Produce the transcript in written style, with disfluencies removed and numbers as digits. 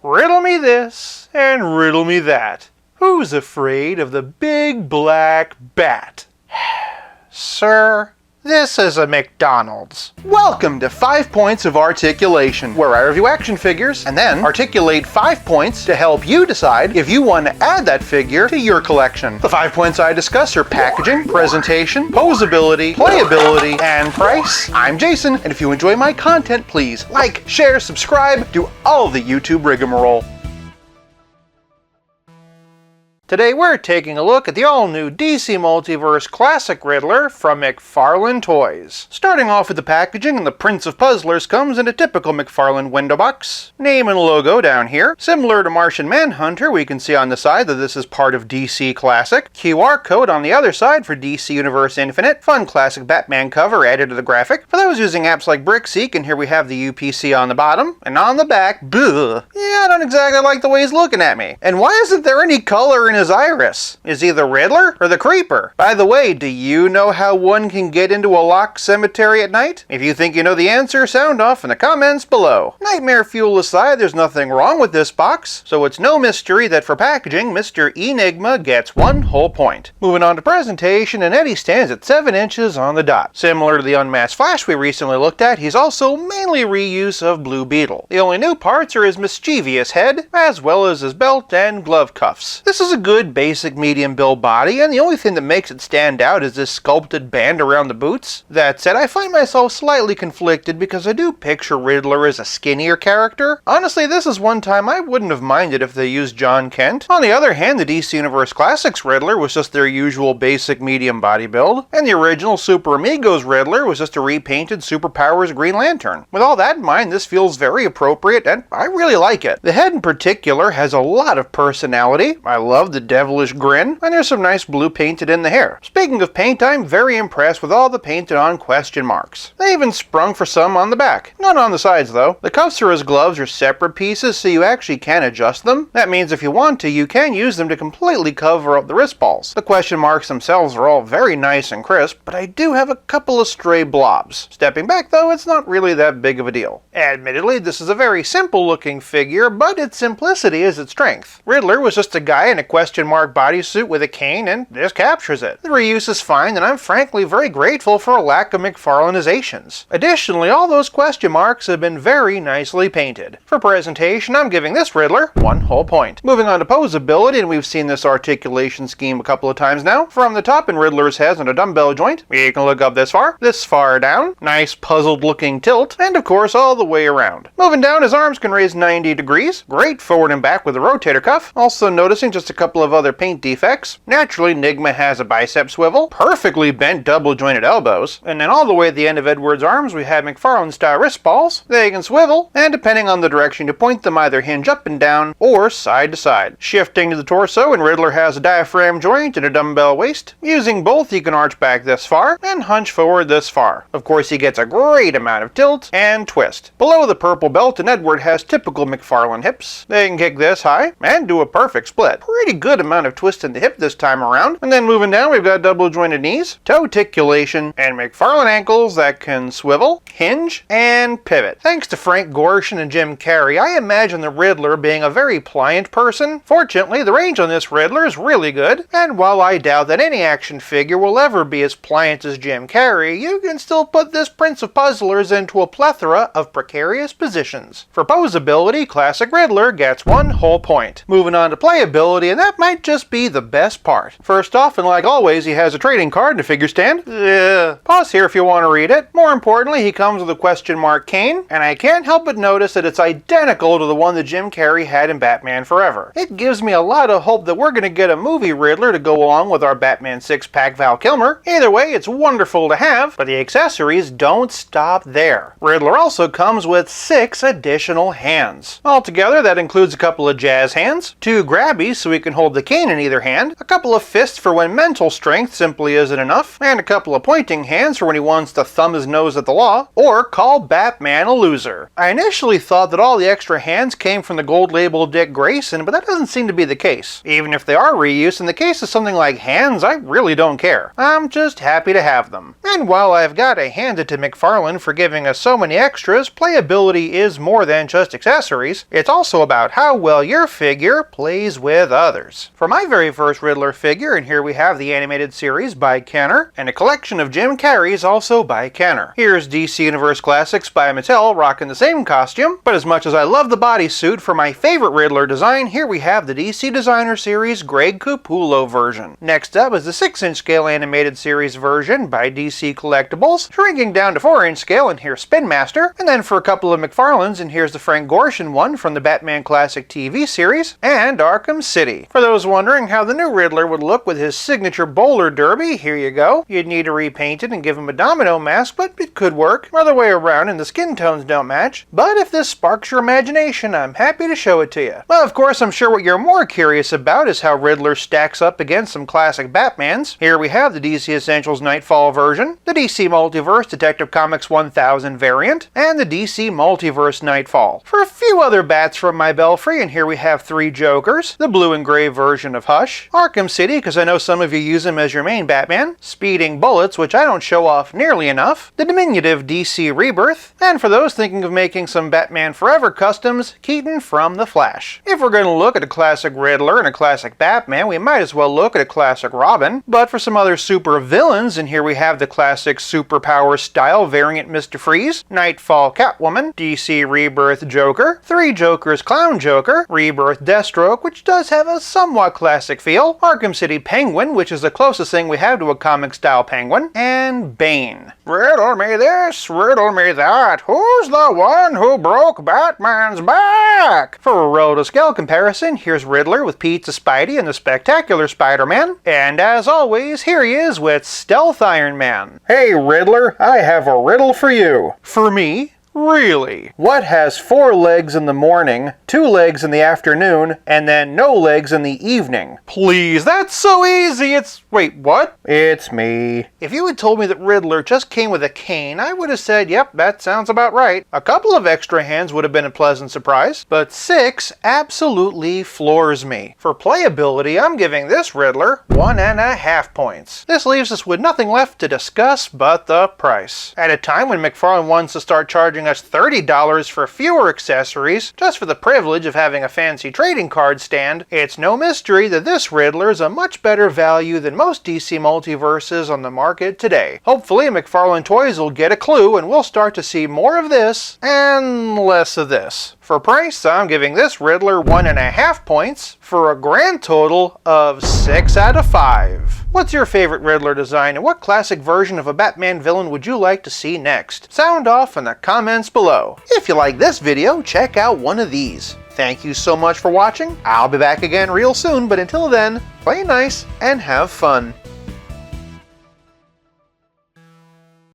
Riddle me this and riddle me that. Who's afraid of the big black bat? Sir, this is a McDonald's. Welcome to 5 Points of Articulation, where I review action figures and then articulate 5 points to help you decide if you want to add that figure to your collection. The 5 points I discuss are packaging, presentation, poseability, playability, and price. I'm Jason, and if you enjoy my content, please like, share, subscribe, do all the YouTube rigmarole. Today we're taking a look at the all-new DC Multiverse Classic Riddler from McFarlane Toys. Starting off with the packaging, and the Prince of Puzzlers comes in a typical McFarlane window box. Name and logo down here. Similar to Martian Manhunter, we can see on the side that this is part of DC Classic. QR code on the other side for DC Universe Infinite. Fun classic Batman cover added to the graphic. For those using apps like Brickseek, and here we have the UPC on the bottom. And on the back, bleh. Yeah, I don't exactly like the way he's looking at me. And why isn't there any color in his iris? Is he the Riddler or the Creeper? By the way, do you know how one can get into a locked cemetery at night? If you think you know the answer, sound off in the comments below. Nightmare fuel aside, there's nothing wrong with this box, so it's no mystery that for packaging, Mr. Nygma gets 1 whole point. Moving on to presentation, and Eddie stands at 7 inches on the dot. Similar to the Unmasked Flash we recently looked at, he's also mainly reuse of Blue Beetle. The only new parts are his mischievous head, as well as his belt and glove cuffs. This is a good basic medium build body, and the only thing that makes it stand out is this sculpted band around the boots. That said, I find myself slightly conflicted because I do picture Riddler as a skinnier character. Honestly, this is one time I wouldn't have minded if they used John Kent. On the other hand, the DC Universe Classics Riddler was just their usual basic medium body build, and the original Super Amigos Riddler was just a repainted Superpowers Green Lantern. With all that in mind, this feels very appropriate, and I really like it. The head in particular has a lot of personality. I love the devilish grin, and there's some nice blue painted in the hair. Speaking of paint, I'm very impressed with all the painted on question marks. They even sprung for some on the back. None on the sides though. The cuffs for his gloves are separate pieces, so you actually can adjust them. That means if you want to, you can use them to completely cover up the wrist balls. The question marks themselves are all very nice and crisp, but I do have a couple of stray blobs. Stepping back though, it's not really that big of a deal. Admittedly, this is a very simple looking figure, but its simplicity is its strength. Riddler was just a guy in a question mark bodysuit with a cane, and this captures it. The reuse is fine, and I'm frankly very grateful for a lack of McFarlane'izations. Additionally, all those question marks have been very nicely painted. For presentation, I'm giving this Riddler 1 whole point. Moving on to poseability, and we've seen this articulation scheme a couple of times now. From the top in Riddler's head on a dumbbell joint, you can look up this far down, nice puzzled looking tilt, and of course all the way around. Moving down, his arms can raise 90 degrees, great forward and back with a rotator cuff. Also noticing just a couple of other paint defects. Naturally, Nygma has a bicep swivel, perfectly bent double jointed elbows, and then all the way at the end of Edward's arms we have McFarlane style wrist balls. They can swivel, and depending on the direction you point them, either hinge up and down or side to side. Shifting to the torso, and Riddler has a diaphragm joint and a dumbbell waist. Using both, he can arch back this far and hunch forward this far. Of course, he gets a great amount of tilt and twist. Below the purple belt, and Edward has typical McFarlane hips. They can kick this high and do a perfect split. Pretty good amount of twist in the hip this time around. And then moving down, we've got double jointed knees, toe articulation, and McFarlane ankles that can swivel, hinge, and pivot. Thanks to Frank Gorshin and Jim Carrey, I imagine the Riddler being a very pliant person. Fortunately, the range on this Riddler is really good, and while I doubt that any action figure will ever be as pliant as Jim Carrey, you can still put this Prince of Puzzlers into a plethora of precarious positions. For poseability, Classic Riddler gets 1 whole point. Moving on to playability, and that might just be the best part. First off, and like always, he has a trading card and a figure stand. Pause here if you want to read it. More importantly, he comes with a question mark cane, and I can't help but notice that it's identical to the one that Jim Carrey had in Batman Forever. It gives me a lot of hope that we're going to get a movie Riddler to go along with our Batman 6-pack Val Kilmer. Either way, it's wonderful to have, but the accessories don't stop there. Riddler also comes with 6 additional hands. Altogether, that includes a couple of jazz hands, 2 grabbies so he can hold hold the cane in either hand, a couple of fists for when mental strength simply isn't enough, and a couple of pointing hands for when he wants to thumb his nose at the law, or call Batman a loser. I initially thought that all the extra hands came from the gold label Dick Grayson, but that doesn't seem to be the case. Even if they are reused, in the case of something like hands, I really don't care. I'm just happy to have them. And while I've got to hand it to McFarlane for giving us so many extras, playability is more than just accessories. It's also about how well your figure plays with others. For my very first Riddler figure, and here we have the animated series by Kenner, and a collection of Jim Carrey's also by Kenner. Here's DC Universe Classics by Mattel rocking the same costume, but as much as I love the bodysuit, for my favorite Riddler design, here we have the DC Designer Series Greg Capullo version. Next up is the 6-inch scale animated series version by DC Collectibles, shrinking down to 4-inch scale, and here's Spin Master, and then for a couple of McFarlanes, and here's the Frank Gorshin one from the Batman Classic TV series, and Arkham City. For those wondering how the new Riddler would look with his signature bowler derby, here you go. You'd need to repaint it and give him a domino mask, but it could work. Other way around, and the skin tones don't match. But if this sparks your imagination, I'm happy to show it to you. Well, of course, I'm sure what you're more curious about is how Riddler stacks up against some classic Batmans. Here we have the DC Essentials Nightfall version, the DC Multiverse Detective Comics 1000 variant, and the DC Multiverse Nightfall. For a few other bats from my belfry, and here we have 3 Jokers, the blue and gray version of Hush, Arkham City, because I know some of you use him as your main Batman, Speeding Bullets, which I don't show off nearly enough, the diminutive DC Rebirth, and for those thinking of making some Batman Forever customs, Keaton from The Flash. If we're going to look at a classic Riddler and a classic Batman, we might as well look at a classic Robin, but for some other super villains, and here we have the classic superpower style variant Mr. Freeze, Nightfall Catwoman, DC Rebirth Joker, 3 Jokers Clown Joker, Rebirth Deathstroke, which does have a somewhat classic feel, Arkham City Penguin, which is the closest thing we have to a comic style penguin, and Bane. Riddle me this, riddle me that, who's the one who broke Batman's back? For a relative scale comparison, here's Riddler with Pizza Spidey and the Spectacular Spider-Man, and as always, here he is with Stealth Iron Man. Hey Riddler, I have a riddle for you. For me? Really? What has 4 legs in the morning, 2 legs in the afternoon, and then no legs in the evening? Please, that's so easy. Wait, what? It's me. If you had told me that Riddler just came with a cane, I would have said, yep, that sounds about right. A couple of extra hands would have been a pleasant surprise, but 6 absolutely floors me. For playability, I'm giving this Riddler 1.5 points. This leaves us with nothing left to discuss but the price. At a time when McFarlane wants to start charging us $30 for fewer accessories, just for the privilege of having a fancy trading card stand, it's no mystery that this Riddler is a much better value than most DC Multiverses on the market today. Hopefully McFarlane Toys will get a clue and we'll start to see more of this and less of this. For price, I'm giving this Riddler 1.5 points for a grand total of 6 out of 5. What's your favorite Riddler design, and what classic version of a Batman villain would you like to see next? Sound off in the comments below. If you like this video, check out one of these. Thank you so much for watching. I'll be back again real soon, but until then, play nice and have fun.